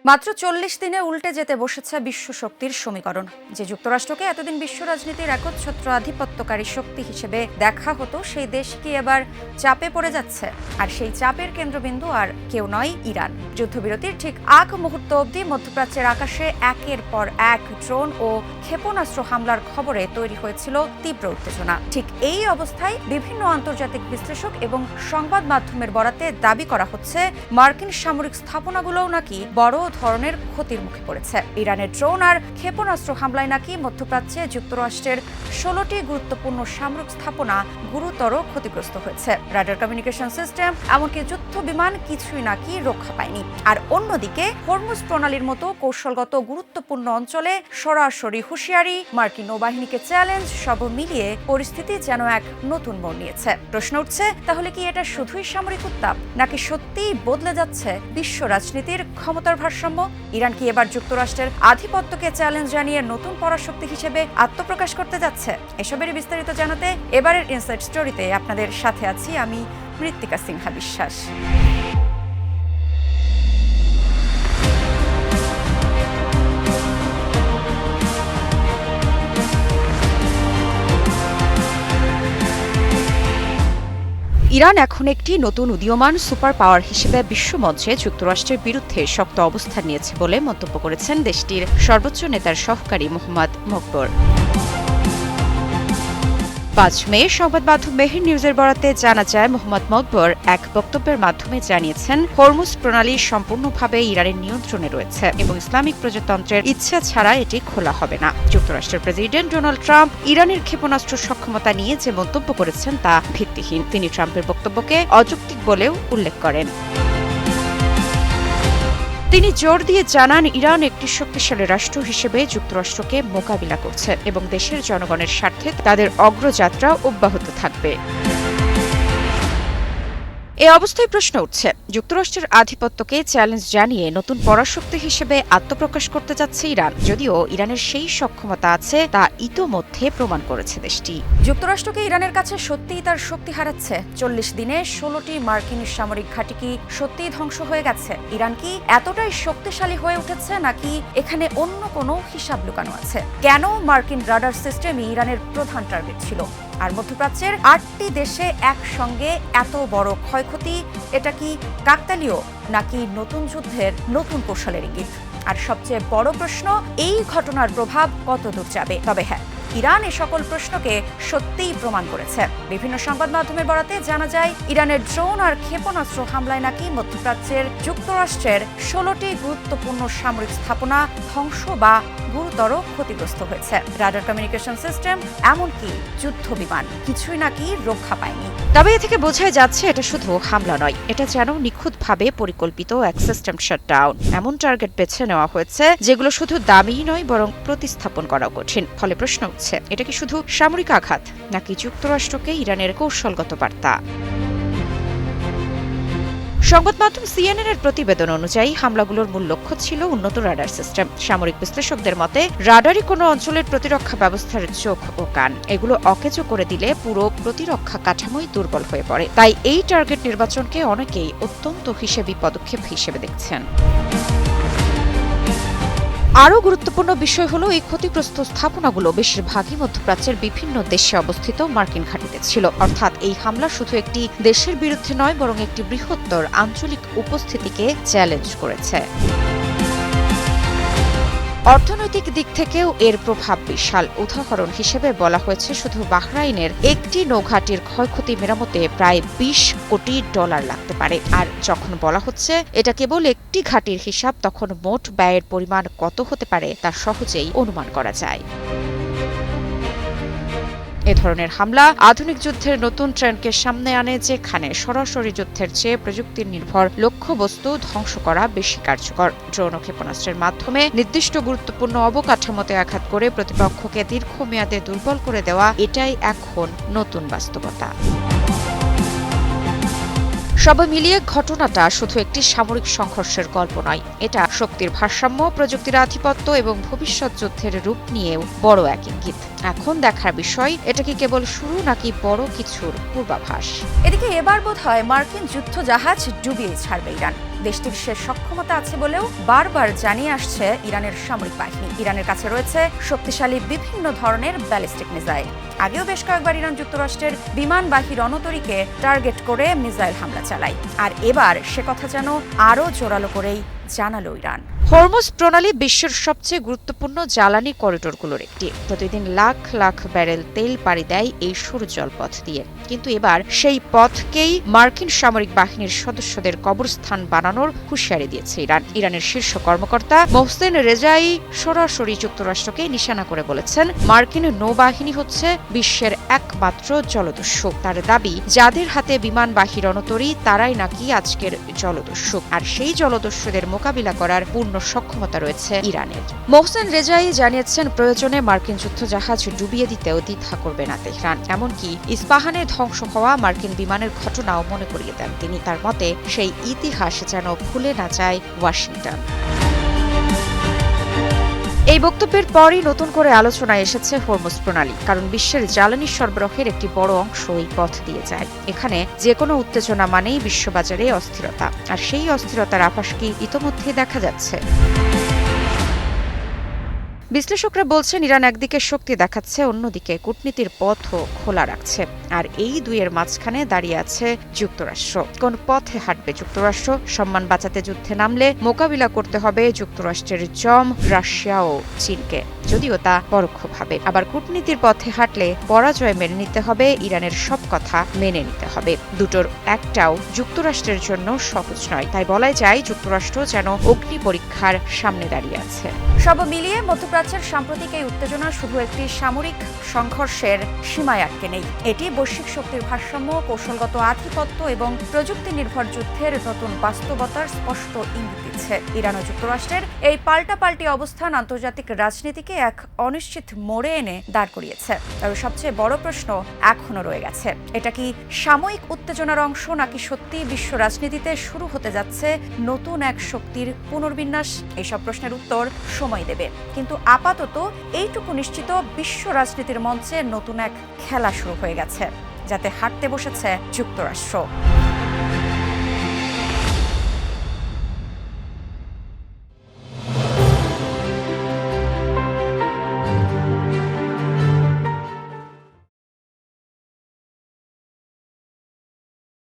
মাত্র ৪০ দিনে উল্টে যেতে বসেছে বিশ্ব শক্তির সমীকরণ। যে যুক্তরাষ্ট্রকে এতদিন বিশ্ব রাজনীতির একচ্ছত্র আধিপত্যকারী শক্তি হিসেবে দেখা হতো, সেই দেশ কি এবার চাপে পড়ে যাচ্ছে? আর সেই চাপের কেন্দ্রবিন্দু আর কেউ নয়, ইরান। যুদ্ধবিরতির ঠিক আগ মুহূর্ত অবধি মধ্যপ্রাচ্যের আকাশে একের পর এক ড্রোন ও ক্ষেপণাস্ত্র হামলার খবরে তৈরি হয়েছিল তীব্র উত্তেজনা। ঠিক এই অবস্থায় বিভিন্ন আন্তর্জাতিক বিশ্লেষক এবং সংবাদ মাধ্যমের বরাতে দাবি করা হচ্ছে, মার্কিন সামরিক স্থাপনাগুলোও নাকি বড় ধরনের ক্ষতির মুখে পড়েছে। ইরানের ড্রোন আর ক্ষেপণাস্ত্র হামলায় নাকি মধ্যপ্রাচ্যে যুক্তরাষ্ট্রের ১৬টি গুরুত্বপূর্ণ সামরিক স্থাপনা গুরুতর ক্ষতিগ্রস্ত হয়েছে। রাডার কমিউনিকেশন সিস্টেম, এমনকি যুদ্ধ বিমান কিছুই নাকি রক্ষা পায়নি। আর অন্যদিকে হরমুজ প্রণালীর মতো কৌশলগত গুরুত্বপূর্ণ অঞ্চলে সরাসরি হুঁশিয়ারি, মার্কিন নৌবাহিনীকে চ্যালেঞ্জ, সব মিলিয়ে পরিস্থিতি যেন এক নতুন মোড় নিয়েছে। প্রশ্ন উঠছে, তাহলে কি এটা শুধুই সামরিক উত্তাপ, নাকি সত্যিই বদলে যাচ্ছে বিশ্ব রাজনীতির ক্ষমতার ভারসাম্য? ইরান কি এবার যুক্তরাষ্ট্রের আধিপত্যকে চ্যালেঞ্জ জানিয়ে নতুন পরাশক্তি হিসেবে আত্মপ্রকাশ করতে যাচ্ছে? এসবেরই বিস্তারিত জানাতে এবারের ইনসাইড স্টোরিতে আপনাদের সাথে আছি আমি, মৃত্তিকা সিনহা বিশ্বাস। ইরান এখন একটি নতুন উদীয়মান সুপার পাওয়ার হিসেবে বিশ্বমঞ্চে যুক্তরাষ্ট্রের বিরুদ্ধে শক্ত অবস্থান নিয়েছে বলে মন্তব্য করেছেন দেশটির সর্বোচ্চ নেতার সহকারী মোহাম্মদ মকবর। ৫ মে সংবাদ মাধ্যম মেহের নিউজের বরাতে জানা যায়, মোহাম্মদ মকবর এক বক্তব্যের মাধ্যমে জানিয়েছেন, হরমুজ প্রণালী সম্পূর্ণভাবে ইরানের নিয়ন্ত্রণে রয়েছে এবং ইসলামিক প্রজাতন্ত্রের ইচ্ছা ছাড়া এটি খোলা হবে না। যুক্তরাষ্ট্রের প্রেসিডেন্ট ডোনাল্ড ট্রাম্প ইরানের ক্ষেপণাস্ত্র সক্ষমতা নিয়ে যে মন্তব্য করেছেন তা ভিত্তিহীন। তিনি ট্রাম্পের বক্তব্যকে অযৌক্তিক বলেও উল্লেখ করেন। তিনি জোর দিয়ে জানান, ইরান একটি শক্তিশালী রাষ্ট্র হিসেবে যুক্তরাষ্ট্রকে মোকাবিলা করছে এবং দেশের জনগণের স্বার্থে তাদের অগ্রযাত্রা অব্যাহত থাকবে। এ অবস্থায় প্রশ্ন উঠছে, যুক্তরাষ্ট্রের আধিপত্যকে চ্যালেঞ্জ জানিয়ে নতুন পরাশক্তি হিসেবে আত্মপ্রকাশ করতে যাচ্ছে ইরান। যদিও ইরানের সেই সক্ষমতা আছে তা ইতোমধ্যে প্রমাণ করেছে দেশটি। যুক্তরাষ্ট্রকে ইরানের কাছে সত্যিই তার শক্তি হারাচ্ছে। ৪০ দিনে ১৬টি মার্কিন সামরিক ঘাঁটি কি সত্যিই ধ্বংস হয়ে গেছে? ইরান কি এতটাই শক্তিশালী হয়ে উঠেছে, নাকি এখানে অন্য কোনো হিসাব লুকানো আছে? কেন মার্কিন রাডার সিস্টেমই ইরানের প্রধান টার্গেট ছিল? আর মধ্যপ্রাচ্যের ৮টি দেশে একসঙ্গে এত বড় ক্ষয়ক্ষতি, এটা কি কাকতালীয়, নাকি নতুন যুদ্ধের নতুন কৌশলের ইঙ্গিত? আর সবচেয়ে বড় প্রশ্ন, এই ঘটনার প্রভাব কত দূর যাবে? তবে হ্যাঁ, ইরান এ সকল প্রশ্নকে সত্যিই প্রমাণ করেছে। বিভিন্ন সংবাদ মাধ্যমের বরাতে জানা যায়, ইরানের ড্রোন আর ক্ষেপণাস্ত্র হামলায় নাকি মধ্যপ্রাচ্যের যুক্তরাষ্ট্রের ১৬টি গুরুত্বপূর্ণ সামরিক স্থাপনা ধ্বংস বা গুরুতর ক্ষতিগ্রস্ত হয়েছে। রাডার কমিউনিকেশন সিস্টেম, এমনকি যুদ্ধ বিমান কিছুই নাকি রক্ষা পায়নি। তবে এ থেকে বোঝাই যাচ্ছে, এটা শুধু হামলা নয়, এটা যেন নিখুঁতভাবে পরিকল্পিত এক সিস্টেম শাটডাউন। এমন টার্গেট বেছে নেওয়া হয়েছে যেগুলো শুধু দামিই নয়, বরং প্রতিস্থাপন করা কঠিন। ফলে প্রশ্ন উঠছে, এটা কি শুধু সামরিক আঘাত, নাকি যুক্তরাষ্ট্রকে ইরানের কৌশলগত বার্তা? সংবাদ মাধ্যম সিএনএন এর প্রতিবেদন অনুযায়ী হামলাগুলোর মূল লক্ষ্য ছিল উন্নত রাডার সিস্টেম। সামরিক বিশ্লেষকদের মতে, রাডারই কোনো অঞ্চলের প্রতিরক্ষা ব্যবস্থার চোখ ও কান। এগুলো অকেজো করে দিলে পুরো প্রতিরক্ষা কাঠামোই দুর্বল হয়ে পড়ে। তাই এই টার্গেট নির্বাচনকে অনেকেই অত্যন্ত হিসেবি পদক্ষেপ হিসেবে দেখছেন। আরও গুরুত্বপূর্ণ বিষয় হলো, এই ক্ষতিগ্রস্ত স্থাপনাগুলো বেশিরভাগই মধ্যপ্রাচ্যের বিভিন্ন দেশে অবস্থিত মার্কিন ঘাঁটিতে ছিল। অর্থাৎ এই হামলা শুধু একটি দেশের বিরুদ্ধে নয়, বরং একটি বৃহত্তর আঞ্চলিক উপস্থিতিকে চ্যালেঞ্জ করেছে। অর্থনৈতিক দিক থেকেও এর প্রভাব বিশাল। উদাহরণ হিসেবে বলা হয়েছে, শুধু বাহরাইনের একটি নৌঘাটির ক্ষয়ক্ষতি মেরামতে প্রায় $20 কোটি লাগতে পারে। আর যখন বলা হচ্ছে এটা কেবল একটি ঘাটির হিসাব, তখন মোট ব্যয়ের পরিমাণ কত হতে পারে তা সহজেই অনুমান করা যায়। এ ধরনের হামলা আধুনিক যুদ্ধের নতুন ট্রেন্ডকে সামনে আনে, যেখানে সরাসরি যুদ্ধের চেয়ে প্রযুক্তি নির্ভর লক্ষ্যবস্তু ধ্বংস করা বেশি কার্যকর। ড্রোন ও ক্ষেপণাস্ত্রের মাধ্যমে নির্দিষ্ট গুরুত্বপূর্ণ অবকাঠামোতে আঘাত করে প্রতিপক্ষকে দীর্ঘমেয়াদে দুর্বল করে দেওয়া, এটাই এখন নতুন বাস্তবতা। সব মিলিয়ে ঘটনাটা শুধু একটি সামরিক সংঘর্ষের গল্প নয়, এটা শক্তির ভারসাম্য, প্রযুক্তির আধিপত্য এবং ভবিষ্যৎ যুদ্ধের রূপ নিয়েও বড় এক ইঙ্গিত। এখন দেখার বিষয়, এটা কি কেবল শুরু নাকি বড় কিছুর পূর্বাভাস। এদিকে এবার বোধহয় মার্কিন যুদ্ধ জাহাজ ডুবিয়ে ছাড়বে ইরান। দেশটির সে সক্ষমতা আছে বলেও বারবার জানিয়ে আসছে ইরানের সামরিক বাহিনী। ইরানের কাছে রয়েছে শক্তিশালী বিভিন্ন ধরনের ব্যালিস্টিক মিসাইল। আগেও বেশ কয়েকবার ইরান যুক্তরাষ্ট্রের বিমানবাহী রণতরীকে টার্গেট করে মিসাইল হামলা চালায়, আর এবার সে কথা যেন আরও জোরালো করেই জানালো ইরান। হরমুজ প্রণালী বিশ্বের সবচেয়ে গুরুত্বপূর্ণ জ্বালানি করিডোরগুলোর একটি। প্রতিদিন লাখ লাখ ব্যারেল তেল পাড়ি দেয় এই সরু জলপথ দিয়ে। কিন্তু এবার সেই পথকেই মার্কিন সামরিক বাহিনীর সদস্যদের কবরস্থান বানানোর হুঁশিয়ারি দিয়েছে ইরান। ইরানের শীর্ষ কর্মকর্তা মোহসেন রেজাই সরাসরি যুক্তরাষ্ট্রকে নিশানা করে বলেছেন, মার্কিন নৌবাহিনী হচ্ছে বিশ্বের একমাত্র জলদস্যু। তার দাবি, যাদের হাতে বিমানবাহী রণতরী তারাই নাকি আজকের জলদস্যু, আর সেই জলদস্যুদের মোকাবিলা করার পূর্ণ সক্ষমতা রয়েছে ইরানের। মোহসেন রেজাই জানিয়েছেন, প্রয়োজনে মার্কিন যুদ্ধজাহাজ ডুবিয়ে দিতেও দ্বিধা করবে না তেহরান। এমনকি ইস্পাহানে ধ্বংস হওয়া মার্কিন বিমানের ঘটনাও মনে করিয়ে দেন তিনি। তার মতে, সেই ইতিহাস যেন ভুলে না যায় ওয়াশিংটন। এই বক্তব্যের পরই নতুন করে আলোচনায় এসেছে হরমুজ প্রণালী, কারণ বিশ্বের জ্বালানি সরবরাহের একটি বড় অংশ এই পথ দিয়ে যায়। এখানে যে কোনো উত্তেজনা মানেই বিশ্ববাজারে অস্থিরতা, আর সেই অস্থিরতার আভাস কি ইতোমধ্যেই দেখা যাচ্ছে। বিশ্লেষকরা বলছেন, ইরান একদিকে শক্তি দেখাচ্ছে, অন্যদিকে কূটনীতির পথও খোলা রাখছে, আর এই দুইয়ের মাঝখানে দাঁড়িয়ে আছে যুক্তরাষ্ট্র। কোন পথে হাঁটবে যুক্তরাষ্ট্র? সম্মান বাঁচাতে যুদ্ধে নামলে মোকাবিলা করতে হবে যুক্তরাষ্ট্রের জম রাশিয়া ও চীনকে, যদিও তা পরোক্ষভাবে। আবার কূটনীতির পথে হাঁটলে পরাজয় মেনে নিতে হবে, ইরানের সব কথা মেনে নিতে হবে। দুটোর একটাও যুক্তরাষ্ট্রের জন্য সহজ নয়। তাই বলাই যায়, যুক্তরাষ্ট্র যেন অগ্নি পরীক্ষার সামনে দাঁড়িয়ে আছে। সব মিলিয়ে মধ্যপ্রাচ্যের সাম্প্রতিক এই উত্তেজনা শুধু একটি সামরিক সংঘর্ষের সীমায় আটকে নেই। এটি বৈশ্বিক শক্তির ভারসাম্য, কৌশলগত আধিপত্য এবং প্রযুক্তি নির্ভর যুদ্ধের নতুন বাস্তবতার স্পষ্ট ইঙ্গিত দিচ্ছে। ইরান ও যুক্তরাষ্ট্রের এই পাল্টাপাল্টি অবস্থান আন্তর্জাতিক রাজনীতিকে এক অনিশ্চিত মোড়ে এনে দাঁড় করিয়েছে। তবে সবচেয়ে বড় প্রশ্ন এখনো রয়ে গেছে, এটা কি সাময়িক উত্তেজনার অংশ, নাকি সত্যি বিশ্ব রাজনীতিতে শুরু হতে যাচ্ছে নতুন এক শক্তির পুনর্বিন্যাস? এইসব প্রশ্নের উত্তর সময় দেবে। কিন্তু আপাতত এইটুকু নিশ্চিত, বিশ্ব রাজনীতির মঞ্চে নতুন এক খেলা শুরু হয়ে গেছে, যাতে হাঁটতে বসেছে যুক্তরাষ্ট্র।